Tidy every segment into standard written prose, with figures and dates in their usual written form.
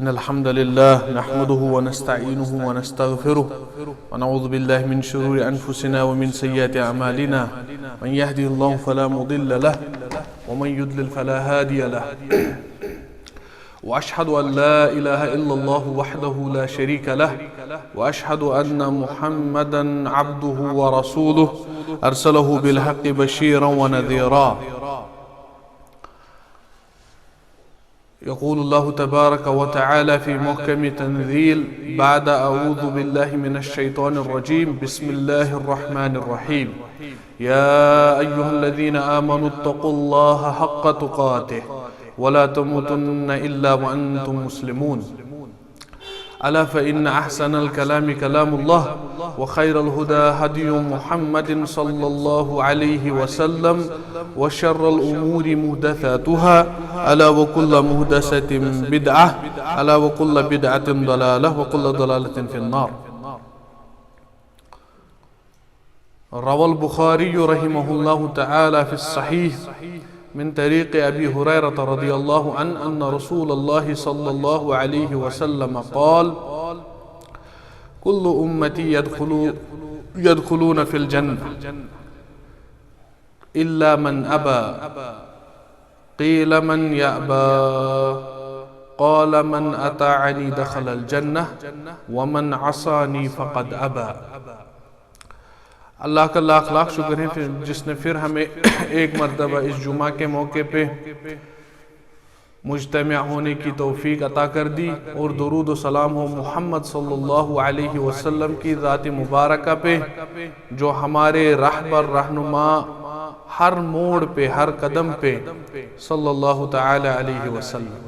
إن الحمد لله نحمده ونستعينه ونستغفره ونعوذ بالله من شرور أنفسنا ومن سيئات أعمالنا من يهده الله فلا مضل له ومن يضلل فلا هادي له وأشهد أن لا إله إلا الله وحده لا شريك له وأشهد أن محمدا عبده ورسوله أرسله بالحق بشيرا ونذيرا. يقول الله تبارك وتعالى في محكم تنزيل بعد أعوذ بالله من الشيطان الرجيم بسم الله الرحمن الرحيم يا أيها الذين آمنوا اتقوا الله حق تقاته ولا تموتن إلا وأنتم مسلمون. ألا فإن أحسن الكلام كلام الله وخير الهدى هدي محمد صلى الله عليه وسلم وشر الأمور محدثاتها ألا وكل محدثة بدعة ألا وكل بدعة ضلالة وكل ضلالة في النار. روى البخاري رحمه الله تعالى في الصحيح من طريق أبي هريرة رضي الله عنه أن رسول الله صلى الله عليه وسلم قال كل أمتي يدخلون في الجنة إلا من أبى. قيل من يأبى؟ قال من أطاعني دخل الجنة ومن عصاني فقد أبى. اللہ کا لاکھ لاکھ شکر ہے جس نے پھر ہمیں ایک مرتبہ اس جمعہ کے موقع پہ مجتمع ہونے کی توفیق عطا کر دی، اور درود و سلام ہو محمد صلی اللہ علیہ وسلم کی ذات مبارکہ پہ جو ہمارے رہبر رہنما ہر موڑ پہ ہر قدم پہ صلی اللہ تعالی علیہ وسلم.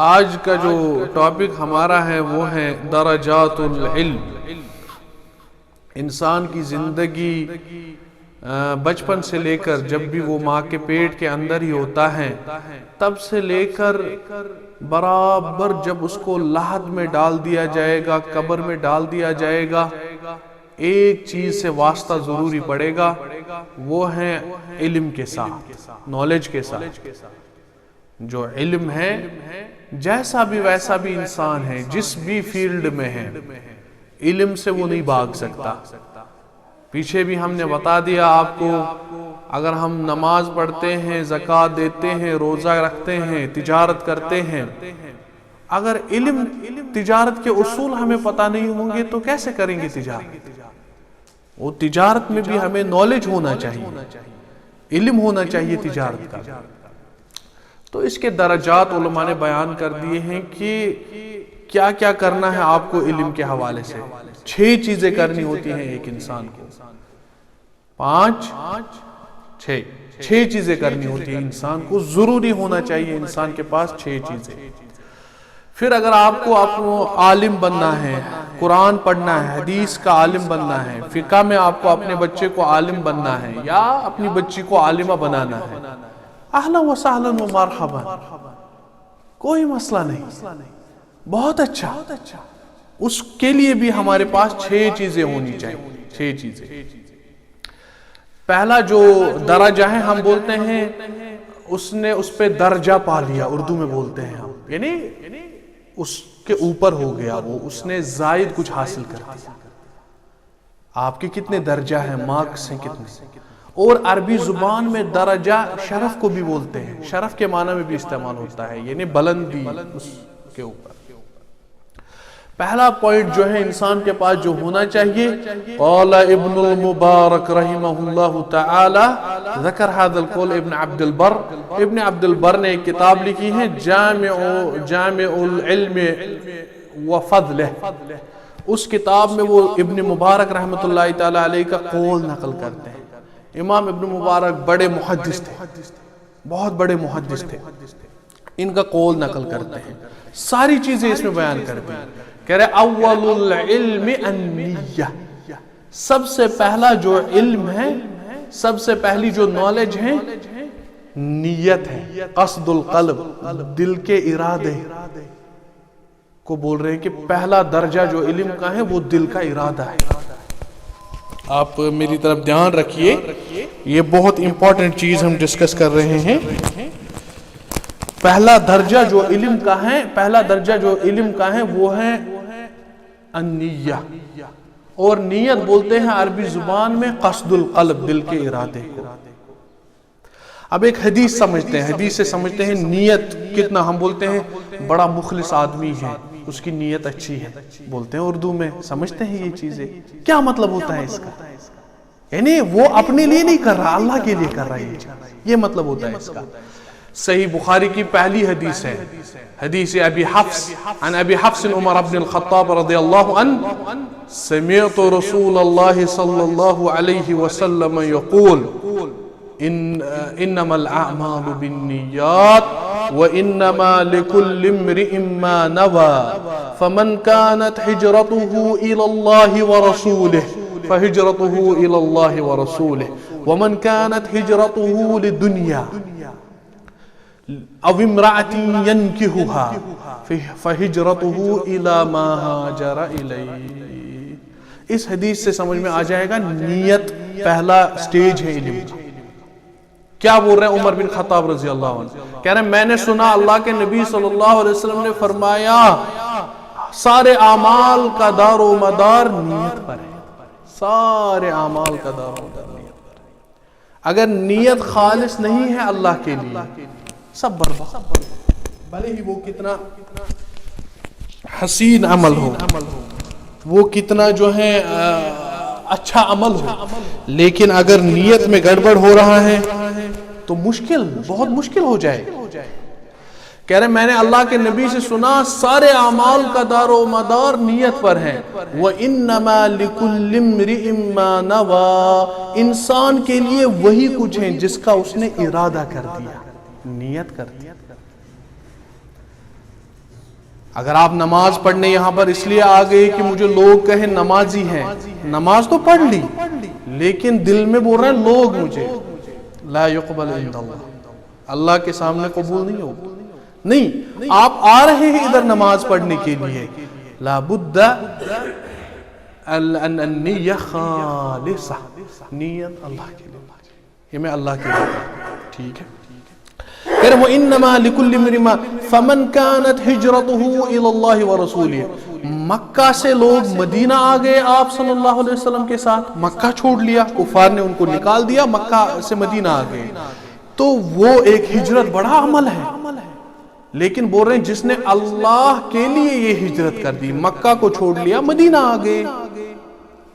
آج کا جو ٹاپک ہمارا ہے وہ ہے درجات العلم. انسان کی زندگی بچپن سے لے کر جب بھی وہ ماں کے پیٹ کے اندر ہی ہوتا ہے تب سے لے کر برابر جب اس کو لحد میں ڈال دیا جائے گا، قبر میں ڈال دیا جائے گا، ایک چیز سے واسطہ ضروری پڑے گا، وہ ہے علم کے ساتھ، نالج کے ساتھ. جو علم ہے جیسا بھی ویسا بھی انسان ہے، جس بھی فیلڈ میں ہے، علم سے وہ نہیں بھاگ سکتا. پیچھے بھی ہم نے بتا دیا آپ کو، اگر ہم نماز پڑھتے ہیں، زکوٰۃ دیتے ہیں، روزہ رکھتے ہیں، تجارت کرتے ہیں، اگر علم تجارت کے اصول ہمیں پتہ نہیں ہوں گے تو کیسے کریں گے تجارت؟ وہ تجارت میں بھی ہمیں نالج ہونا چاہیے، علم ہونا چاہیے تجارت کا. تو اس کے درجات علماء نے بیان کر دیے ہیں کہ کیا کیا کرنا ہے آپ کو علم کے حوالے سے. 6 چیزیں کرنی ہوتی ہیں ایک انسان کو. 6 چیزیں کرنی ہوتی ہیں انسان کو، ضروری ہونا چاہیے انسان کے پاس 6 چیزیں. پھر اگر آپ کو عالم بننا ہے، قرآن پڑھنا ہے، حدیث کا عالم بننا ہے، فقہ میں آپ کو اپنے بچے کو عالم بننا ہے یا اپنی بچی کو عالمہ بنانا ہے، اہلا و سہلا و مرحبا، کوئی مسئلہ نہیں، بہت اچھا. اس کے لیے بھی ہمارے پاس 6 چیزیں ہونی چاہیے. 6 چیزیں. پہلا جو درجہ ہے ہم بولتے ہیں اس نے اس پہ درجہ پا لیا، اردو میں بولتے ہیں ہم، یعنی اس کے اوپر ہو گیا، وہ اس نے زائد کچھ حاصل کر دیا. آپ کے کتنے درجہ ہیں، مارکس ہیں کتنے. اور عربی زبان میں درجہ شرف کو بھی بولتے ہیں، شرف کے معنی میں بھی استعمال ہوتا ہے، یعنی بلندی اس کے اوپر. پہلا پوائنٹ جو ہے انسان کے پاس جو ہونا چاہیے، قال ابن المبارک رحمہ اللہ تعالی، ذکر هذا القول ابن عبد البر. ابن عبد البر نے ایک کتاب لکھی ہے جامع العلم وفضلہ. اس کتاب میں وہ ابن مبارک رحمۃ اللہ تعالی علیہ کا قول نقل کرتے ہیں. امام ابن مبارک بڑے محدث تھے، بہت بڑے محدث تھے. ان کا قول نقل کرتے ہیں، ساری چیزیں اس میں بیان کر دی. کہہ رہے اول العلم النیہ، سب سے پہلا جو علم ہے، سب سے پہلی جو نالج ہے، نیت ہے، قصد القلب، دل کے ارادے کو بول رہے ہیں کہ پہلا درجہ جو علم کا ہے وہ دل کا ارادہ ہے. آپ میری طرف دھیان رکھیے، یہ بہت امپورٹنٹ چیز ہم ڈسکس کر رہے ہیں. پہلا درجہ جو علم کا ہے وہ ہے النیہ، اور نیت بولتے ہیں عربی زبان میں قصد القلب، دل کے ارادے کو۔ اب ایک حدیث سمجھتے ہیں، حدیث سے سمجھتے ہیں نیت کتنا، ہم بولتے ہیں بڑا مخلص آدمی ہے، اس کی نیت اچھی ہے، بولتے ہیں اردو میں، سمجھتے ہیں یہ چیزیں، کیا مطلب ہوتا ہے اس کا؟ یعنی وہ اپنے لیے نہیں کر رہا، اللہ کے لیے کر رہا ہے، یہ مطلب ہوتا ہے اس کا۔ صحیح بخاری کی پہلی حدیث ہے، حدیث ابی حفص، عن ابی حفص عمر بن الخطاب رضی اللہ عنہ، سمعت رسول اللہ صلی اللہ علیہ وسلم یقول انما الاعمال بالنیات وانما لكل امرئ ما نوى فمن كانت هجرته الى الله ورسوله فهجرته الى الله ورسوله ومن كانت هجرته للدنيا او امرأة ينكحها فهجرته الى ما هاجر اليه۔ اس حدیث سے سمجھ میں آ جائے گا نیت پہلا سٹیج ہے علم کا۔ کیا بول رہے ہیں عمر بن خطاب رضی اللہ عنہ؟ کہہ رہے ہیں میں نے سنا اللہ کے نبی صلی اللہ علیہ وسلم نے فرمایا سارے اعمال کا دار و مدار نیت پر ہے، سارے اعمال کا دار و مدار نیت پر ہے۔ اگر نیت خالص نہیں ہے اللہ کے لیے، سب برباد، بھلے ہی وہ کتنا حسین عمل ہو، وہ کتنا جو ہے اچھا عمل ہو، لیکن اگر نیت میں گڑبڑ ہو رہا ہے تو بہت مشکل ہو جائے گا۔ کہہ رہے میں نے اللہ کے نبی سے سنا سارے اعمال کا دار و مدار نیت پر ہے، وَإِنَّمَا لِكُلِّ امْرِئٍ مَّا نَوَى، انسان کے لیے وہی کچھ ہے جس کا اس نے ارادہ کر دیا، نیت کر دیا۔ اگر آپ نماز پڑھنے یہاں پر اس لیے آ گئے کہ مجھے لوگ کہیں نمازی ہیں، نماز تو پڑھ لی لیکن دل میں بول رہے ہیں لوگ مجھے لا يقبل عند اللہ، اللہ کے سامنے قبول نہیں ہوگا۔ نہیں، آپ آ رہے ہیں ادھر نماز پڑھنے کے لیے، لا بد النیہ خالصہ، نیت اللہ کے لیے، یہ میں اللہ کے لیے، ٹھیک ہے۔ وَإِنَّمَا لِكُلِّ امْرِئٍ فَمَنْ كَانَتْ هِجْرَتُهُ إِلَى اللَّهِ وَرَسُولِهِ، مکہ سے لوگ مدینہ آ گئے آپ صلی اللہ علیہ وسلم کے ساتھ، مکہ چھوڑ لیا، کفار نے ان کو نکال دیا، مکہ سے مدینہ آ گئے، تو وہ ایک ہجرت بڑا عمل ہے، لیکن بول رہے ہیں جس نے اللہ کے لیے یہ ہجرت کر دی، مکہ کو چھوڑ لیا، مدینہ آ گئے،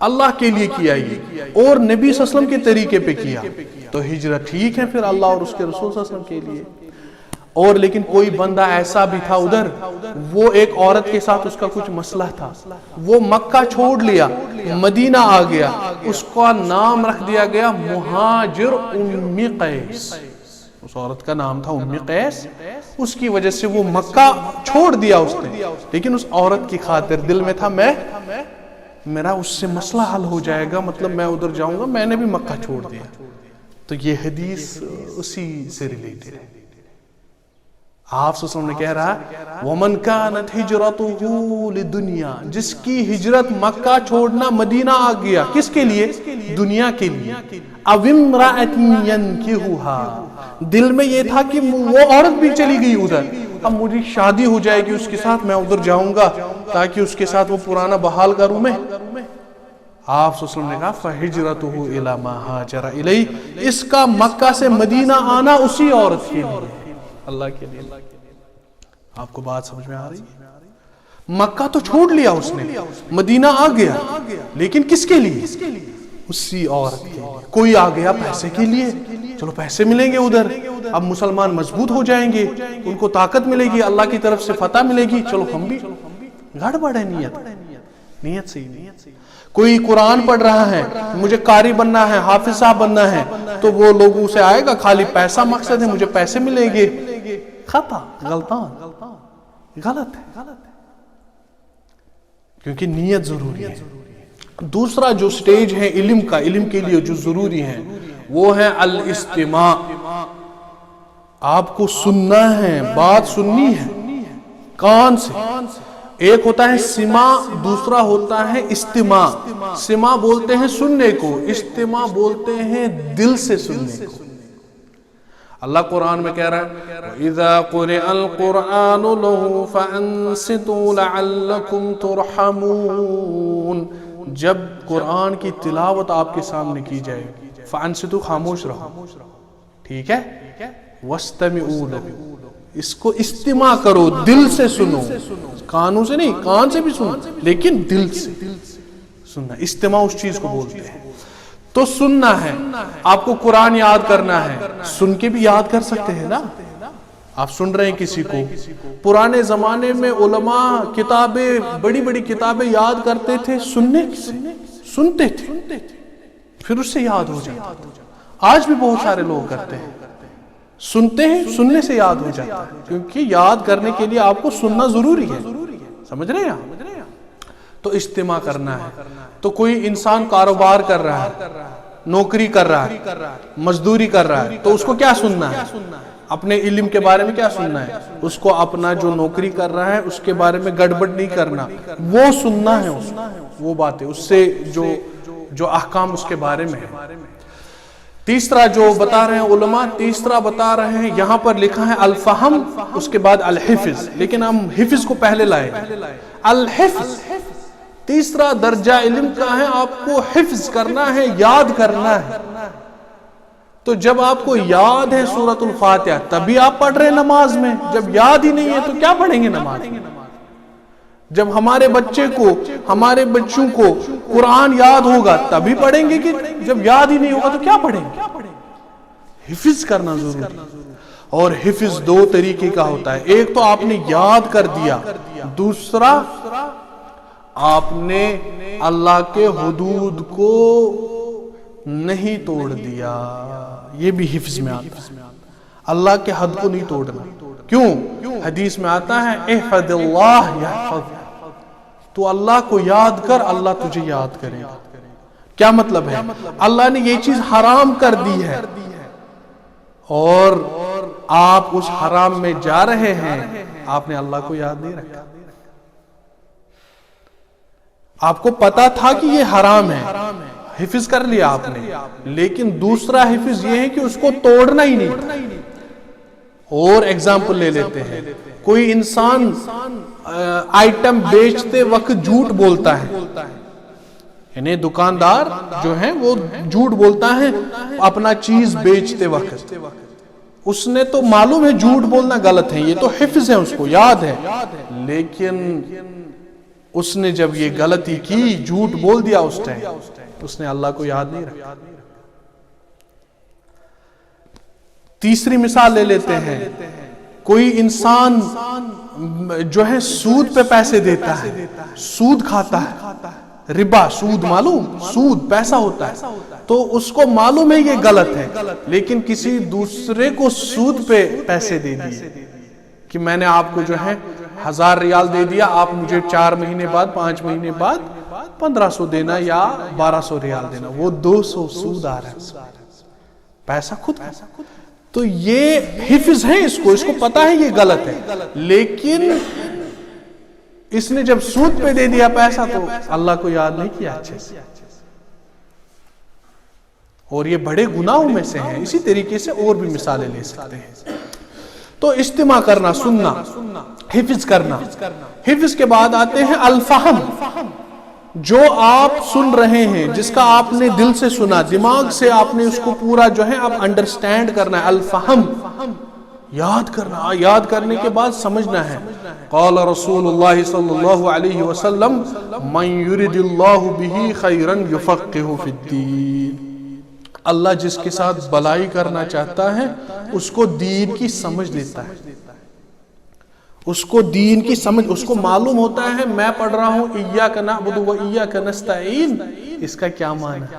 اللہ کے لیے کیا یہ، اور نبی صلی اللہ علیہ وسلم کے طریقے پہ کیا، تو ہجرت ٹھیک ہے پھر اللہ اور اس کے رسول صلی اللہ علیہ وسلم کے لیے۔ اور لیکن کوئی بندہ ایسا بھی تھا ادھر، وہ ایک عورت کے ساتھ اس کا کچھ مسئلہ تھا، وہ مکہ چھوڑ لیا، مدینہ آ گیا، اس کا نام رکھ دیا گیا مہاجر ام قیس، اس عورت کا نام تھا ام قیس، اس کی وجہ سے وہ مکہ چھوڑ دیا اس نے، لیکن اس عورت کی خاطر دل میں تھا میرا اس سے مسئلہ حل ہو جائے گا، مطلب میں ادھر جاؤں گا، میں نے بھی مکہ چھوڑ دیا۔ تو یہ حدیث اسی سے ریلیٹڈ ہے۔ آپ صلی اللہ علیہ وسلم نے کہہ رہا وَمَنْ كَانَتْ هِجْرَتُهُ لِدُنْيَا، جس کی ہجرت مکہ چھوڑنا مدینہ آ گیا، کس کے لیے؟ دنیا کے لیے۔ اَوْ امْرَأَةٍ يَنْكِحُهَا، دل میں یہ تھا کہ وہ عورت بھی چلی گئی ادھر، اب مجھے شادی ہو جائے گی اس کے ساتھ، میں ادھر جاؤں گا تاکہ اس کے ساتھ وہ پرانا بحال کروں میں۔ آپ صلی اللہ علیہ وسلم نے کہا فَهِجْرَتُهُ إِلَى مَا هَاجَرَ إِلَيْهِ، اس کا مکہ سے مدینہ آنا اسی عورت کے لیے، اللہ کے لیے۔ آپ کو بات سمجھ میں آ رہی ہے؟ مکہ تو چھوڑ لیا اس نے، مدینہ آ گیا، لیکن کس کے لیے؟ اسی عورت کے لیے۔ کوئی آ گیا پیسے کے لیے، چلو پیسے ملیں گے ادھر، اب مسلمان مضبوط ہو جائیں گے، ان کو طاقت ملے گی، اللہ کی طرف سے فتح ملے گی، چلو ہم بھی، گڑبڑ ہے نیت سے ہی۔ کوئی قرآن پڑھ رہا ہے، مجھے قاری بننا ہے، حافظ صاحب بننا ہے، تو وہ لوگوں سے آئے گا خالی پیسہ مقصد ہے، مجھے پیسے ملیں گے، خطا، غلط ہے، کیونکہ نیت ضروری ہے۔ دوسرا جو سٹیج ہے علم کا، علم کے لیے جو ضروری ہے وہ ہے الاستماع، آپ کو سننا ہے، بات سننی ہے، کان سے۔ ایک ہوتا ہے سماع، دوسرا ہوتا ہے استماع۔ سماع بولتے ہیں سننے کو، استماع بولتے ہیں دل سے سننے کو۔ اللہ قرآن میں کہہ رہا ہے وَإِذَا قُرِئَ الْقُرْآنُ لَهُ فَأَنصِتُوا لَعَلَّكُمْ تُرْحَمُونَ، جب قرآن کی تلاوت آپ کے سامنے کی جائے فَأَنصِتُوا، خاموش رہو، ٹھیک ہے، وَاسْتَمِعُوا لَهُ، اس کو استماع کرو، دل سے سنو، کانوں سے نہیں، کان سے بھی سنو لیکن دل سے سننا، استماع اس چیز کو بولتے ہیں۔ تو سننا ہے، آپ کو قرآن یاد کرنا ہے، سن کے بھی یاد کر سکتے ہیں نا، آپ سن رہے ہیں کسی کو۔ پرانے زمانے میں علماء کتابیں، بڑی بڑی کتابیں یاد کرتے تھے سنتے تھے، پھر اس سے یاد ہو جاتا۔ آج بھی بہت سارے لوگ کرتے ہیں، سنتے ہیں، سننے سے یاد ہو جاتا ہے، کیونکہ یاد کرنے کے لیے آپ کو سننا ضروری ہے، سمجھ رہے ہیں آپ؟ تو استماع کرنا ہے۔ تو کوئی انسان کاروبار کر رہا ہے، نوکری کر رہا ہے، مزدوری کر رہا ہے، تو اس کو کیا سننا ہے؟ اپنے علم کے بارے میں کیا سننا ہے؟ اس کو اپنا جو نوکری کر رہا ہے اس کے بارے میں گڑبڑ نہیں کرنا، وہ سننا ہے، اس وہ باتیں، اس سے جو احکام اس کے بارے میں ہے۔ تیسرا جو بتا رہے ہیں علماء، تیسرا بتا رہے ہیں، یہاں پر لکھا ہے الفہم، اس کے بعد الحفظ، لیکن ہم حفظ کو پہلے لائے۔ الحفظ تیسرا درجہ علم کا ہے، آپ کو حفظ کرنا ہے، یاد کرنا ہے۔ تو جب آپ کو یاد ہے سورۃ الفاتحہ تبھی آپ پڑھ رہے ہیں نماز میں، جب یاد ہی نہیں ہے تو کیا پڑھیں گے نماز میں؟ جب ہمارے بچوں کو قرآن یاد ہوگا تبھی پڑھیں گے، کہ جب یاد ہی نہیں ہوگا تو کیا پڑھیں گے؟ حفظ کرنا ضروری ہے۔ اور حفظ دو طریقے کا ہوتا ہے، ایک تو آپ نے یاد کر دیا، دوسرا آپ نے اللہ کے حدود کو نہیں توڑ دیا، یہ بھی حفظ میں آتا ہے۔ اللہ کے حد کو نہیں توڑنا۔ کیوں؟ حدیث میں آتا ہے احفظ اللہ یحفظ، تو اللہ کو یاد کر، اللہ تجھے یاد کرے گا۔ کیا مطلب ہے؟ اللہ نے یہ چیز حرام کر دی ہے اور آپ اس حرام میں جا رہے ہیں، آپ نے اللہ کو یاد نہیں رکھا۔ آپ کو پتا تھا کہ یہ حرام ہے، حفظ کر لیا آپ نے، لیکن دوسرا حفظ یہ ہے کہ اس کو توڑنا ہی نہیں تھا۔ اور ایگزامپل لے لیتے ہیں، کوئی انسان آئٹم بیچتے وقت جھوٹ بولتا ہے، یعنی دکاندار جو ہے وہ جھوٹ بولتا ہے اپنا چیز بیچتے وقت، اس نے تو معلوم ہے جھوٹ بولنا غلط ہے، یہ تو حفظ ہے، اس کو یاد ہے، لیکن اس نے جب یہ غلطی کی، جھوٹ بول دیا اس ٹائم، اس نے اللہ کو یاد نہیں رکھا۔ تیسری مثال لے لیتے ہیں، کوئی انسان جو ہے سود پہ پیسے دیتا ہے، سود کھاتا ہے، ربا، سود معلوم، سود پیسہ ہوتا ہے، تو اس کو معلوم ہے یہ غلط ہے، لیکن کسی دوسرے کو سود پہ پیسے دے دیے کہ میں نے آپ کو جو ہے 1000 ریال دے دیا، آپ مجھے 4 مہینے بعد 5 مہینے بعد 1500 دینا یا 1200 ریال دینا، وہ 200 سود آ رہا ہے، پیسہ خود۔ تو یہ حفظ ہے، اس کو پتا ہے یہ غلط ہے، لیکن اس نے جب سود پہ دے دیا پیسہ تو اللہ کو یاد نہیں کیا اچھے سے، اور یہ بڑے گناہوں میں سے ہیں۔ اسی طریقے سے اور بھی مثالیں لے سکتے ہیں۔ تو استماع کرنا، سننا، حفظ کرنا۔ حفظ کے بعد آتے ہیں الفہم، جو آپ سن رہے ہیں، جس کا آپ نے دل سے سنا، دماغ سے آپ نے اس کو پورا جو ہے آپ انڈرسٹینڈ کرنا ہے، الفہم، یاد کرنا، یاد کرنے کے بعد سمجھنا ہے۔ قال رسول اللہ صلی اللہ علیہ وسلم من یرد اللہ بہ خیرا یفقہہ فی الدین، اللہ جس کے ساتھ بلائی کرنا چاہتا ہے اس کو دین کی سمجھ دیتا ہے، اس کو دین کی سمجھ، اس کو معلوم ہوتا ہے میں پڑھ رہا ہوں ایاک نعبد و ایاک نستعین، اس کا کیا معنی ہے،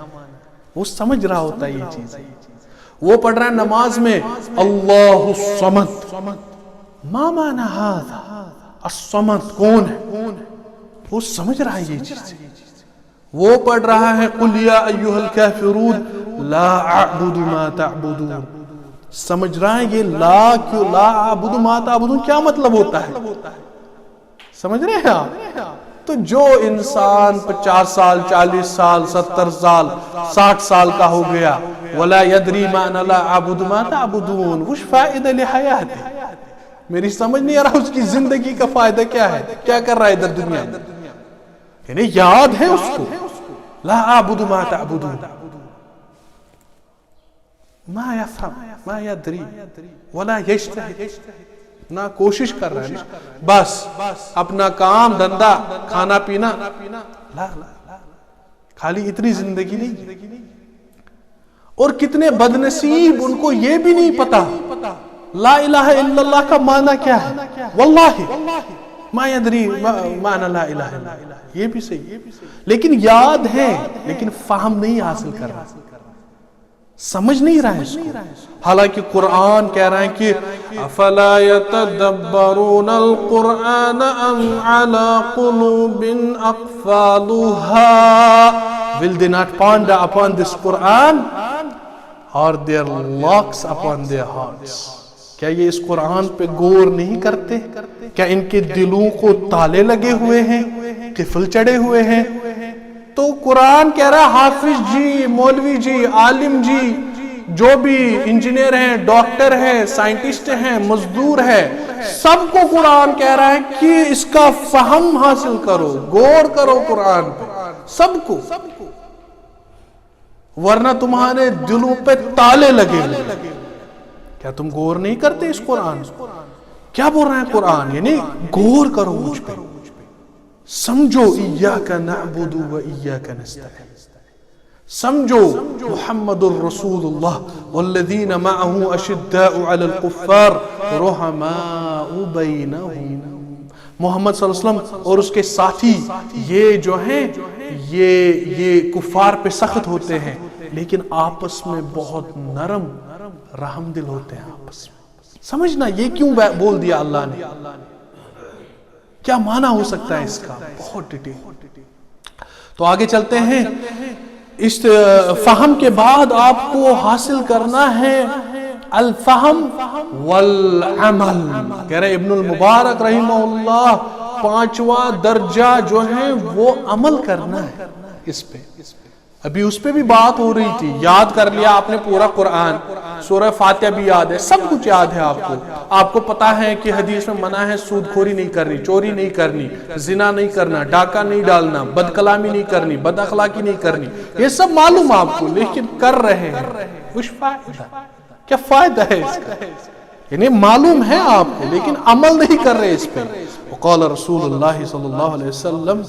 وہ سمجھ رہا ہوتا ہے یہ چیز۔ وہ پڑھ رہا ہے نماز میں اللہ الصمد، ما معنی ھذا، الصمد کون ہے، وہ سمجھ رہا ہے یہ چیز۔ وہ پڑھ رہا ہے قل یا ایھا الکافرون لا اعبد ما تعبدون، سمجھ رہا ہے یہ لا اعبد ما تعبدون کیا مطلب ہوتا ہے، سمجھ رہے ہیں آپ؟ تو جو انسان 50 سال 40 سال 70 سال 60 سال کا ہو گیا، ولا يدري ما انا لا اعبد ما تعبدون. وش فائدہ لحیاته؟ میری سمجھ نہیں آ رہا اس کی زندگی کا فائدہ کیا ہے، کیا کر رہا ہے ادھر دنیا میں. یعنی یاد ہے اس کو لا اعبد ما تعبدون، ما يفهم ما يدري ولا يجتهد، نہ کوشش کر رہا ہے نا، بس اپنا کام دھندا کھانا پینا، لا خالی اتنی زندگی نہیں. اور کتنے بدنصیب ان کو یہ بھی نہیں پتا لا الہ الا اللہ کا معنی کیا ہے. واللہ ما یدری معنی لا الہ الا اللہ، یہ بھی صحیح، لیکن یاد ہے لیکن فہم نہیں حاصل کر رہا، سمجھ نہیں رہا ہے اس کو. حالانکہ قرآن کہہ رہا ہے کہ افلا يتدبرون القرآن ام على قلوب اقفالها. Will they not ponder upon this Quran or their locks upon their hearts. کیا یہ اس قرآن پہ غور نہیں کرتے؟ کیا ان کے دلوں کو تالے لگے ہوئے ہیں، قفل چڑھے ہوئے ہیں؟ تو قرآن کہہ رہا ہے حافظ جی، مولوی جی، عالم جی، جو بھی انجینئر ہیں، ڈاکٹر ہیں، سائنٹسٹ ہیں، مزدور ہیں، سب کو قرآن کہہ رہا ہے کہ اس کا فہم حاصل کرو، غور کرو قرآن پہ، سب کو، ورنہ تمہارے دلوں پہ تالے لگے ہوئے. کیا تم غور نہیں کرتے اس قرآن؟ کیا بول رہا ہے قرآن؟ یعنی غور کرو مجھ پہ، سمجھو ایاک نعبد و ایاک نستعین، سمجھو محمد الرسول اللہ والذین معه اشداء علی الکفار رحماء بینہم. محمد صلی اللہ علیہ وسلم اور اس کے ساتھی یہ جو ہیں یہ کفار پہ سخت ہوتے ہیں لیکن آپس میں بہت نرم رحم دل ہوتے ہیں آپس میں. سمجھنا یہ کیوں بول دیا اللہ نے، کیا معنی ہو سکتا ہے اس کا، بہت ڈیٹیل. تو آگے چلتے ہیں. اس فہم کے بعد آپ کو حاصل کرنا ہے الفہم والعمل. کہہ رہے ابن المبارک رحمہ اللہ 5واں درجہ جو ہے وہ عمل کرنا ہے اس پہ. ابھی اس پہ بھی بات ہو رہی تھی، یاد کر لیا آپ نے پورا قرآن، سورہ فاتحہ بھی یاد ہے، سب کچھ یاد ہے آپ کو. آپ کو پتا ہے کہ حدیث میں منع ہے سود خوری نہیں کرنی، چوری نہیں کرنی، زنا نہیں کرنا، ڈاکہ نہیں ڈالنا، بد کلامی نہیں کرنی، بد اخلاقی نہیں کرنی، یہ سب معلوم آپ کو، لیکن کر رہے ہیں. کچھ فائدہ، کیا فائدہ ہے اس کا؟ یعنی معلوم ہے آپ کو لیکن عمل نہیں کر رہے اس پہ. وقال رسول اللہ صلی اللہ علیہ وسلم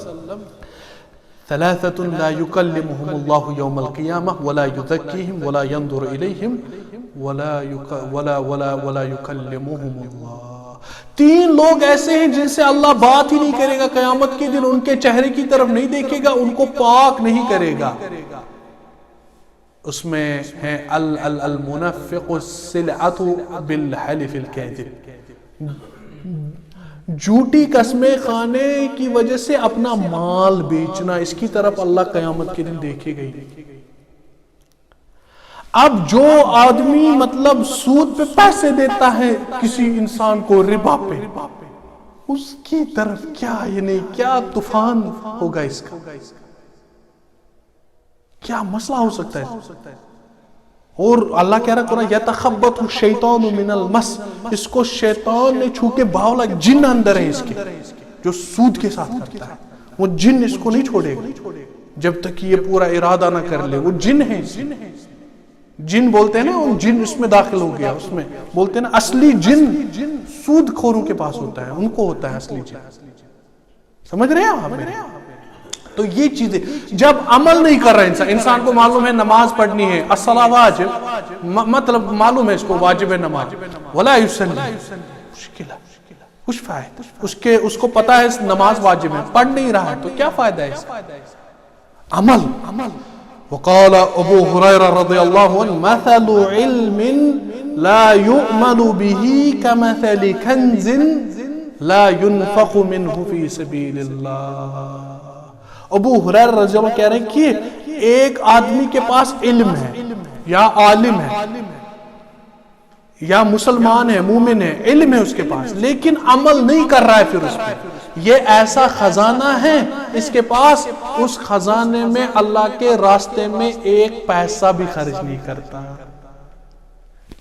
ثلاثة لا يكلمهم الله يوم القيامة ولا يزكيهم ولا ينظر إليهم ولا يكلمهم الله. 3 لوگ ایسے ہیں جن سے اللہ بات ہی نہیں کرے گا قیامت کے دن، ان کے چہرے کی طرف نہیں دیکھے گا، ان کو پاک نہیں کرے گا. اس میں ہے المنفق السلعة بالحلف الكاذب، جھوٹی قسمیں کھانے کی وجہ سے اپنا مال بیچنا، اس کی طرف اللہ قیامت کے دن دیکھے گئی. اب جو آدمی مطلب سود پہ پیسے دیتا ہے کسی انسان کو، ربا پہ، اس کی طرف کیا یعنی کیا طوفان ہوگا اس کا، کیا مسئلہ ہو سکتا ہے. اور اللہ کہہ رہا قرآن یتخبط الشیطان من المس، اس کو شیطان نے چھو کے باولا، جن اندر ہے اس کے جو سود کے ساتھ کرتا ہے، وہ جن اس کو نہیں چھوڑے گا جب تک یہ پورا ارادہ نہ کر لے. وہ جن ہے، جن بولتے ہیں نا، وہ جن اس میں داخل ہو گیا، اس میں بولتے ہیں نا اصلی جن سود خوروں کے پاس ہوتا ہے، ان کو ہوتا ہے اصلی جن. سمجھ رہے ہیں آپ؟ تو یہ چیزیں جب عمل نہیں کر رہا انسان کو معلوم ہے نماز پڑھنی ہے، الصلاۃ واجب، مطلب معلوم ہے اس کو واجب ہے نماز، ولا یصلی، مشکل ہے، کچھ فائدہ، اس کو پتا ہے نماز واجب ہے، پڑھ نہیں رہا ہے، تو کیا فائدہ ہے اس کا؟ عمل. وقال ابو ہریرہ رضی اللہ عنہ مثل علم لا يؤمن به كمثل كنز لا ينفق منه في سبيل الله. ابو ہریرہ رضی اللہ عنہ کہہ رہے ہیں کہ ایک آدمی کے پاس علم ہے یا عالم ہے، یا مسلمان ہے، مومن ہے، علم ہے اس کے پاس، لیکن عمل نہیں کر رہا ہے پھر اس پہ، یہ ایسا خزانہ ہے اس کے پاس، اس خزانے میں اللہ کے راستے میں ایک پیسہ بھی خرچ نہیں کرتا۔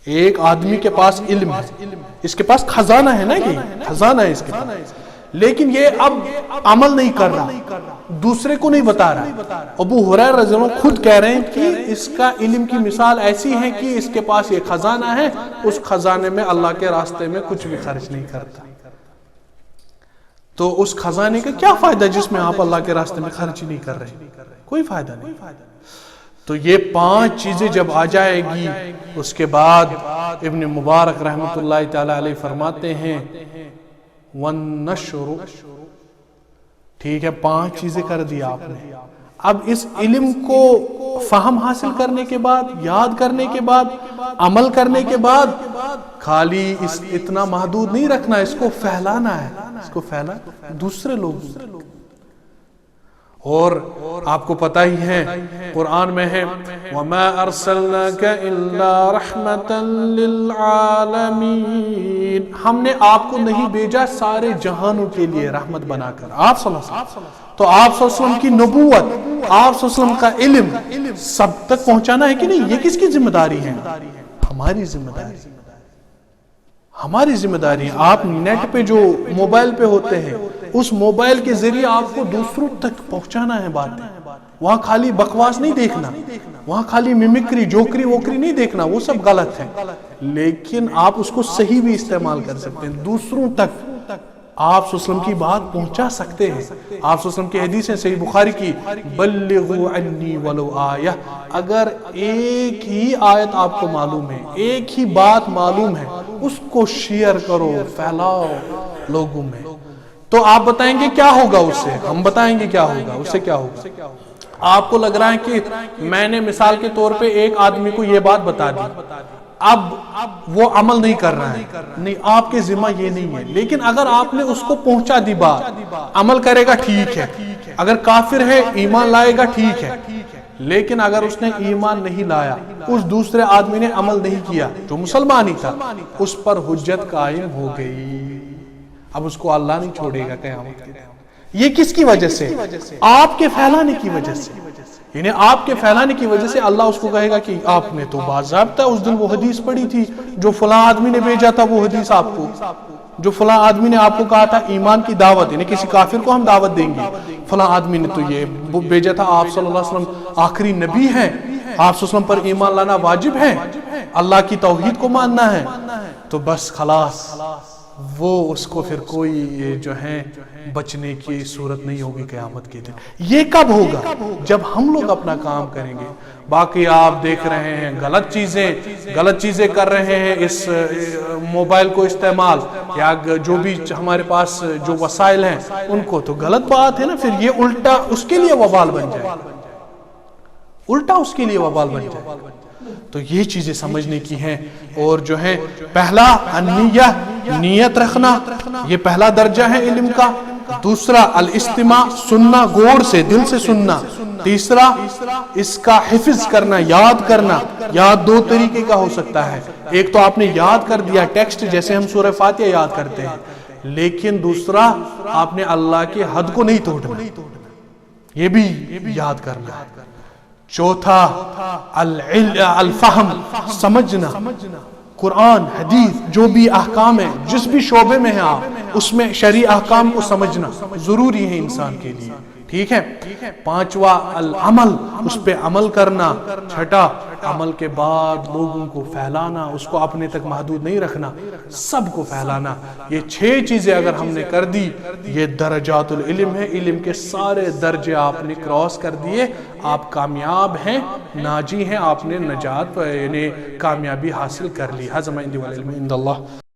ایک آدمی کے پاس علم ہے، اس کے پاس خزانہ ہے نا، یہ خزانہ ہے اس کے پاس، لیکن یہ اب عمل نہیں کر رہا، دوسرے کو نہیں بتا رہا۔ ابو ہریرہ رضی اللہ عنہ خود کہہ رہے ہیں کہ اس کا علم کی مثال ایسی ہے کہ اس کے پاس یہ خزانہ ہے، اس خزانے میں اللہ کے راستے میں کچھ بھی خرچ نہیں کرتا۔ تو اس خزانے کا کیا فائدہ جس میں آپ اللہ کے راستے میں خرچ نہیں کر رہے؟ کوئی فائدہ نہیں۔ تو یہ 5 چیزیں جب آ جائے گی، اس کے بعد ابن مبارک رحمت اللہ تعالی علیہ فرماتے ہیں وَالنَّشْرُ، ٹھیک ہے، 5 چیزیں کر دیا آپ نے۔ اب اس علم کو فہم حاصل کرنے کے بعد، یاد کرنے کے بعد، عمل کرنے کے بعد، خالی اتنا محدود نہیں رکھنا، اس کو پھیلانا ہے، اس کو پھیلانا دوسرے لوگ۔ اور آپ کو پتہ ہی ہے قرآن میں ہے وَمَا أَرْسَلْنَاكَ إِلَّا رَحْمَةً لِلْعَالَمِينَ، ہم نے آپ کو نہیں بھیجا سارے جہانوں کے لیے رحمت بنا کر۔ آپ صلی اللہ علیہ وسلم، تو آپ صلی اللہ علیہ وسلم کی نبوت، آپ صلی اللہ علیہ وسلم کا علم سب تک پہنچانا ہے کہ نہیں؟ یہ کس کی ذمہ داری ہے؟ ہماری ذمہ داری، ہماری ذمہ داری ہے۔ آپ نیٹ پہ جو موبائل پہ ہوتے ہیں، اس موبائل کے ذریعے آپ کو دوسروں تک پہنچانا ہے باتیں۔ وہاں خالی بکواس نہیں دیکھنا، وہاں خالی میمکری، جوکری ووکری نہیں دیکھنا، وہ سب غلط ہے، لیکن آپ اس کو صحیح بھی استعمال کر سکتے ہیں، دوسروں تک آپ صلی اللہ علیہ وسلم کی بات پہنچا سکتے ہیں۔ آپ صلی اللہ علیہ وسلم کی حدیث ہے صحیح بخاری کی، بلغوا عنی ولو آیہ، اگر ایک ہی آیت آپ کو معلوم ہے، ایک ہی بات معلوم ہے، اس کو شیئر کرو، پھیلاؤ لوگوں میں۔ تو آپ بتائیں گے کیا ہوگا اس سے؟ ہم بتائیں گے کیا ہوگا اس سے۔ کیا ہوگا؟ آپ کو لگ رہا ہے کہ میں نے مثال کے طور پہ ایک آدمی کو یہ بات بتا دی، اب وہ عمل نہیں کر رہا ہے، نہیں، آپ کے ذمہ یہ نہیں ہے، لیکن اگر آپ نے اس کو پہنچا دی بات، عمل کرے گا ٹھیک ہے، اگر کافر ہے ایمان لائے گا ٹھیک ہے، لیکن اگر اس نے ایمان نہیں لایا، اس دوسرے آدمی نے عمل نہیں کیا جو مسلمان ہی تھا، اس پر حجت قائم ہو گئی، اب اس کو اللہ نہیں چھوڑے گا قیامت کے دن۔ یہ کس کی وجہ سے؟ آپ کے پھیلانے کی وجہ سے، یعنی آپ کے پھیلانے کی وجہ سے اللہ اس کو کہے گا کہ آپ نے تو باضابطہ اس دن وہ حدیث پڑھی تھی جو فلاں آدمی نے بھیجا تھا، وہ حدیث آپ کو، جو فلاں آدمی نے آپ کو کہا تھا ایمان کی دعوت، یعنی کسی کافر کو ہم دعوت دیں گے، فلاں آدمی نے تو یہ بھیجا تھا، آپ صلی اللہ علیہ وسلم آخری نبی ہیں، آپ صلی اللہ علیہ وسلم پر ایمان لانا واجب ہے، اللہ کی توحید کو ماننا ہے، تو بس خلاص وہ اس کو پھر کوئی جو ہے بچنے کی صورت نہیں ہوگی قیامت کے دن۔ یہ کب ہوگا؟ جب ہم لوگ اپنا کام کریں گے۔ باقی آپ دیکھ رہے ہیں غلط چیزیں کر رہے ہیں، اس موبائل کو استعمال یا جو بھی ہمارے پاس جو وسائل ہیں ان کو، تو غلط بات ہے نا، پھر یہ الٹا اس کے لیے وبال بن جائے، الٹا اس کے لیے وبال بن جائے۔ تو یہ چیزیں سمجھنے کی ہیں، اور جو ہے پہلا النیہ، نیت رکھنا، یہ پہلا درجہ ہے علم کا۔ دوسرا الاستماع، سننا غور سے، دل سے سننا۔ تیسرا اس کا حفظ کرنا، یاد کرنا۔ یاد 2 طریقے کا ہو سکتا ہے، ایک تو آپ نے یاد کر دیا ٹیکسٹ، جیسے ہم سورہ فاتحہ یاد کرتے ہیں، لیکن دوسرا آپ نے اللہ کے حد کو نہیں توڑنا، یہ بھی یاد کرنا ہے۔ چوتھا الفہم، سمجھنا، قرآن حدیث جو بھی احکام ہیں، جس بھی شعبے میں ہیں آپ، اس میں شرعی احکام کو سمجھنا ضروری ہے انسان کے لیے، ٹھیک ہے۔ 5واں العمل، اس پہ عمل کرنا۔ 6واں عمل کے بعد لوگوں کو پھیلانا، اس کو اپنے تک محدود نہیں رکھنا، سب کو پھیلانا۔ یہ 6 چیزیں اگر ہم نے کر دی، یہ درجات العلم ہے، علم کے سارے درجے آپ نے کراس کر دیے، آپ کامیاب ہیں، ناجی ہیں، آپ نے نجات یعنی کامیابی حاصل کر لی۔ ھذا ما عندی والعلم عند اللہ۔